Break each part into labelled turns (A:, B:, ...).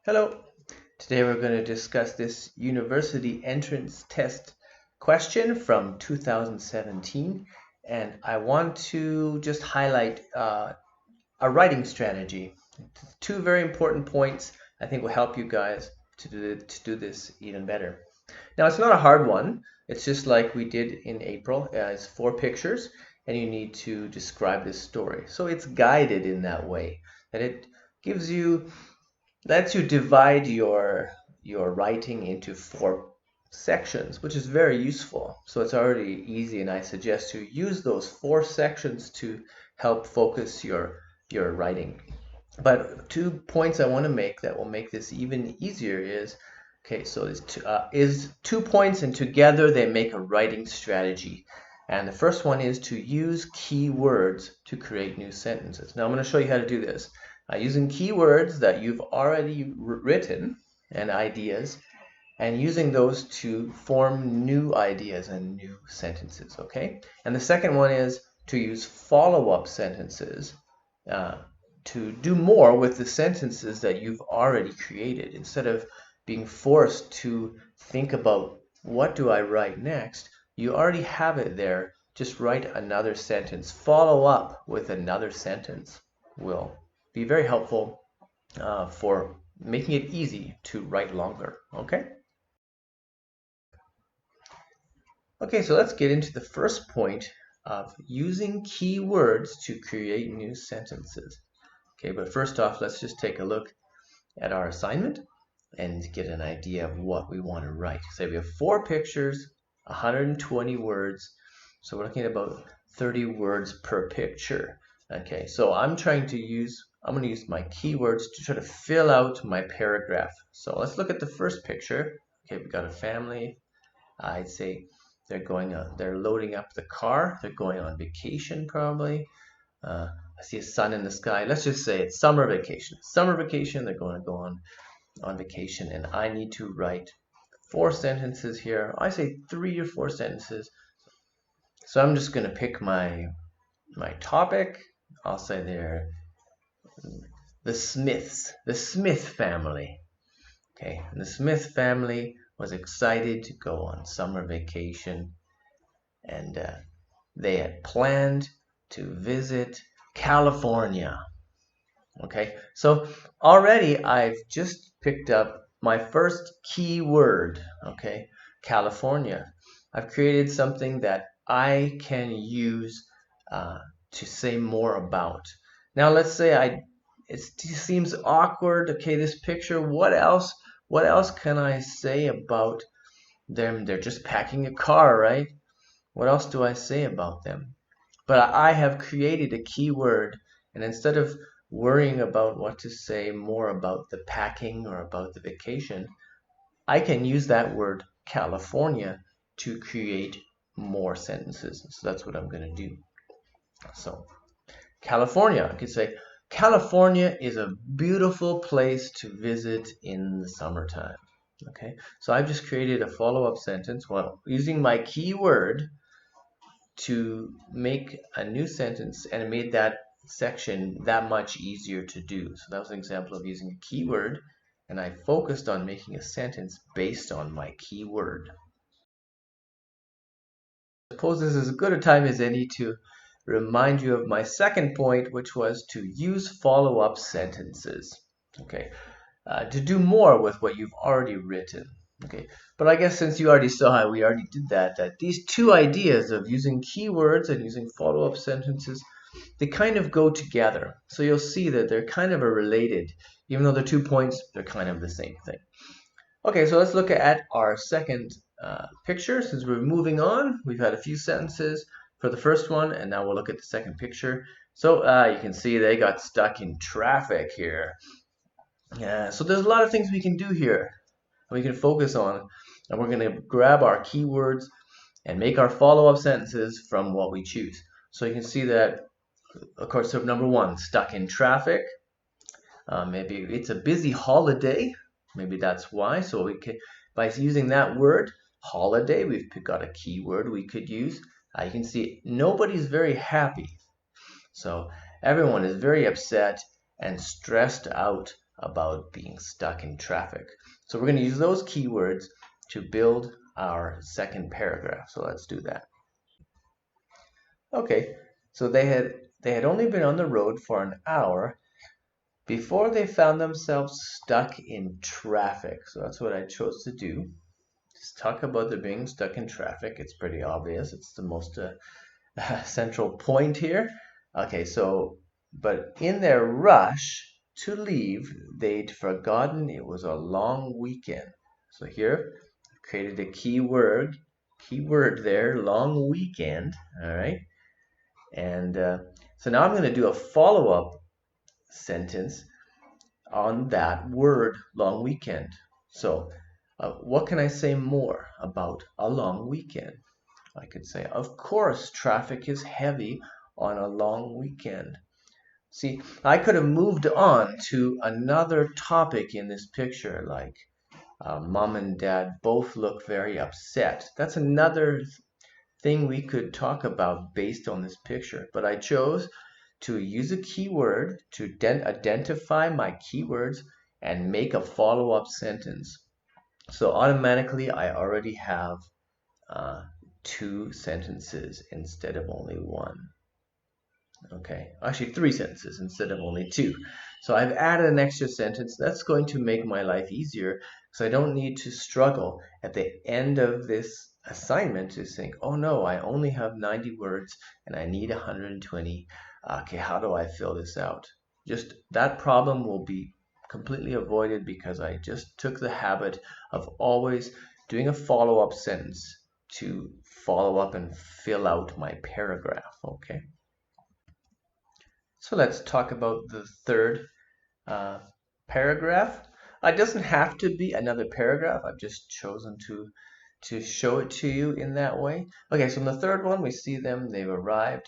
A: Hello. Today we're going to discuss this university entrance test question from 2017, and I want to just highlight a writing strategy. Two very important points I think will help you guys to do this even better. Now, it's not a hard one. It's just like we did in April. It's 4 pictures, and you need to describe this story. So it's guided in that way, that it gives you lets you divide your writing into 4 sections, which is very useful. So it's already easy, and I suggest you use those 4 sections to help focus your writing. But 2 points I want to make that will make this even easier is, okay, so is 2 points, and together they make a writing strategy. And the first one is to use keywords to create new sentences. Now I'm going to show you how to do this using keywords that you've already written and ideas, and using those to form new ideas and new sentences, okay? And the second one is to use follow-up sentences to do more with the sentences that you've already created. Instead of being forced to think about what do I write next, you already have it there. Just write another sentence. Follow up with another sentence will be very helpful for making it easy to write longer, okay? Okay, so let's get into the first point of using keywords to create new sentences. Okay, but first off, let's just take a look at our assignment and get an idea of what we want to write. So we have 4 pictures, 120 words, so we're looking at about 30 words per picture. Okay, so I'm going to use my keywords to try to fill out my paragraph. So let's look at the first picture. Okay, we've got a family. I'd say they're loading up the car. They're going on vacation probably. I see a sun in the sky. Let's just say it's summer vacation. Summer vacation, they're going to go on vacation, and I need to write 4 sentences here. I say 3 or 4 sentences. So I'm just going to pick my topic. I'll say they're the Smiths, the Smith family. Okay, and the Smith family was excited to go on summer vacation, and they had planned to visit California. Okay, so already I've just picked up my first key word, okay, California. I've created something that I can use to say more about. Now let's say it seems awkward, okay, this picture, what else can I say about them? They're just packing a car, right? What else do I say about them? But I have created a keyword, and instead of worrying about what to say more about the packing or about the vacation, I can use that word California to create more sentences. So that's what I'm going to do. So California, I could say, California is a beautiful place to visit in the summertime. Okay, so I've just created a follow-up sentence while using my keyword to make a new sentence, and it made that section that much easier to do. So that was an example of using a keyword, and I focused on making a sentence based on my keyword. I suppose this is as good a time as any to remind you of my second point, which was to use follow-up sentences. Okay, to do more with what you've already written. Okay, but I guess since you already saw how we already did that these two ideas of using keywords and using follow-up sentences, they kind of go together. So you'll see that they're kind of related. Even though they're 2 points, they're kind of the same thing. Okay, so let's look at our second picture. Since we're moving on, we've had a few sentences for the first one, and now we'll look at the second picture. So you can see they got stuck in traffic here. So there's a lot of things we can do here. We can focus on, and we're going to grab our keywords and make our follow-up sentences from what we choose. So you can see that, of course, so number 1, stuck in traffic. Maybe it's a busy holiday. Maybe that's why. So we can, by using that word, holiday, we've got a keyword we could use. You can see nobody's very happy. So everyone is very upset and stressed out about being stuck in traffic. So we're going to use those keywords to build our second paragraph. So let's do that. Okay, so they had only been on the road for an hour before they found themselves stuck in traffic. So that's what I chose to do. Just talk about them being stuck in traffic. It's pretty obvious. It's the most central point here. Okay, so, but in their rush to leave, they'd forgotten it was a long weekend. So here, I've created a keyword there, long weekend, all right? And so now I'm going to do a follow-up sentence on that word, long weekend. So what can I say more about a long weekend? I could say, of course, traffic is heavy on a long weekend. See, I could have moved on to another topic in this picture, like mom and dad both look very upset. That's another thing we could talk about based on this picture. But I chose to use a keyword to identify my keywords and make a follow-up sentence. So automatically, I already have two sentences instead of only one. Okay, actually three sentences instead of only two. So I've added an extra sentence. That's going to make my life easier because I don't need to struggle at the end of this assignment to think, oh no, I only have 90 words and I need 120. Okay, how do I fill this out? Just that problem will be completely avoided because I just took the habit of always doing a follow-up sentence to follow up and fill out my paragraph, okay? So let's talk about the third paragraph. It doesn't have to be another paragraph. I've just chosen to show it to you in that way. Okay, so in the third one, we see them, they've arrived.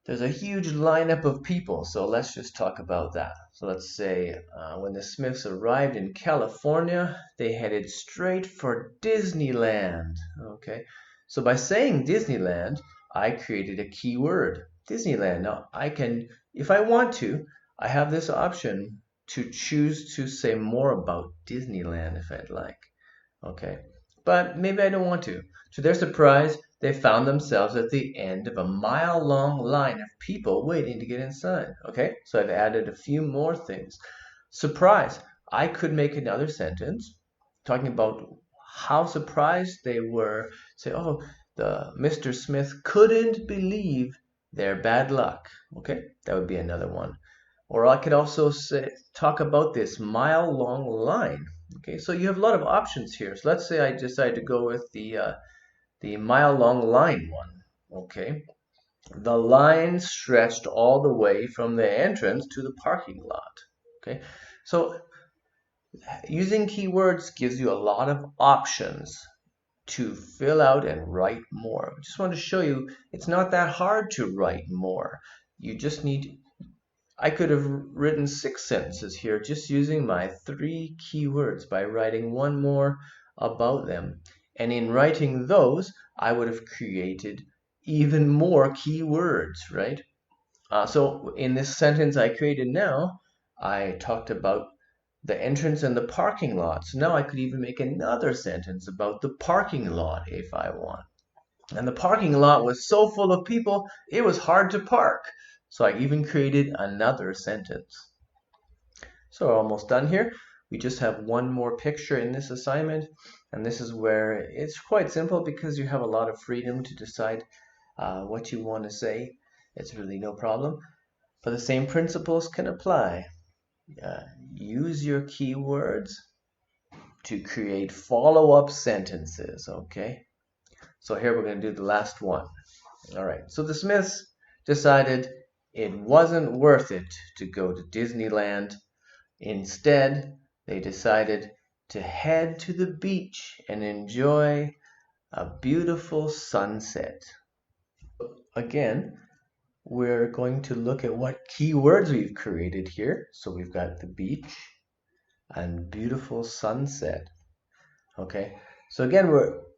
A: There's a huge lineup of people, so let's just talk about that. So let's say when the Smiths arrived in California, they headed straight for Disneyland. Okay, so by saying Disneyland, I created a keyword, Disneyland. Now I can, if I want to, I have this option to choose to say more about Disneyland if I'd like. Okay, but maybe I don't want to. To their surprise, they found themselves at the end of a mile-long line of people waiting to get inside. Okay, so I've added a few more things. Surprise! I could make another sentence talking about how surprised they were. Say, oh, the Mr. Smith couldn't believe their bad luck. Okay, that would be another one. Or I could also say, talk about this mile-long line. Okay, so you have a lot of options here. So let's say I decide to go with the mile-long line one. Okay, the line stretched all the way from the entrance to the parking lot. Okay, so using keywords gives you a lot of options to fill out and write more. I just want to show you it's not that hard to write more. You just need, I could have written 6 sentences here just using my 3 keywords by writing one more about them. And in writing those, I would have created even more keywords, right? So in this sentence I created now, I talked about the entrance and the parking lot. So now I could even make another sentence about the parking lot if I want. And the parking lot was so full of people, it was hard to park. So I even created another sentence. So we're almost done here. We just have one more picture in this assignment. And this is where it's quite simple because you have a lot of freedom to decide what you want to say. It's really no problem. But the same principles can apply. Use your keywords to create follow-up sentences, okay? So here we're going to do the last one. All right, so the Smiths decided it wasn't worth it to go to Disneyland. Instead, they decided to head to the beach and enjoy a beautiful sunset. Again, we're going to look at what keywords we've created here. So we've got the beach and beautiful sunset. Okay, so again,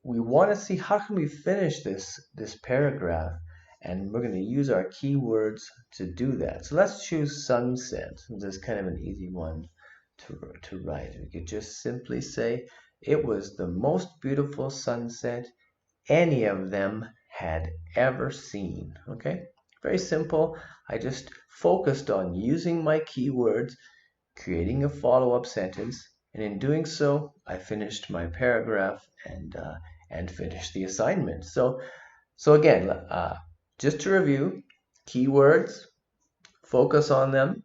A: we want to see how can we finish this paragraph, and we're going to use our keywords to do that. So let's choose sunset. This is kind of an easy one to write. We could just simply say, it was the most beautiful sunset any of them had ever seen. Okay, very simple. I just focused on using my keywords, creating a follow-up sentence, and in doing so, I finished my paragraph and finished the assignment. So again, just to review, keywords, focus on them,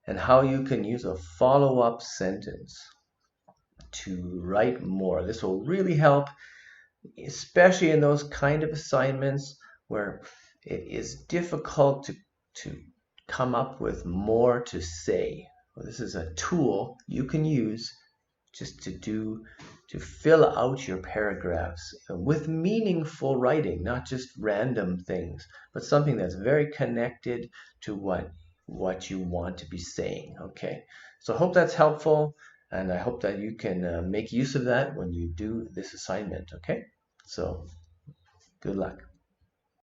A: and how you can use a follow-up sentence to write more. This will really help, especially in those kind of assignments where it is difficult to come up with more to say. Well, this is a tool you can use just to fill out your paragraphs with meaningful writing, not just random things, but something that's very connected to what you want to be saying. Okay, so I hope that's helpful, and I hope that you can make use of that when you do this assignment. Okay, so good luck.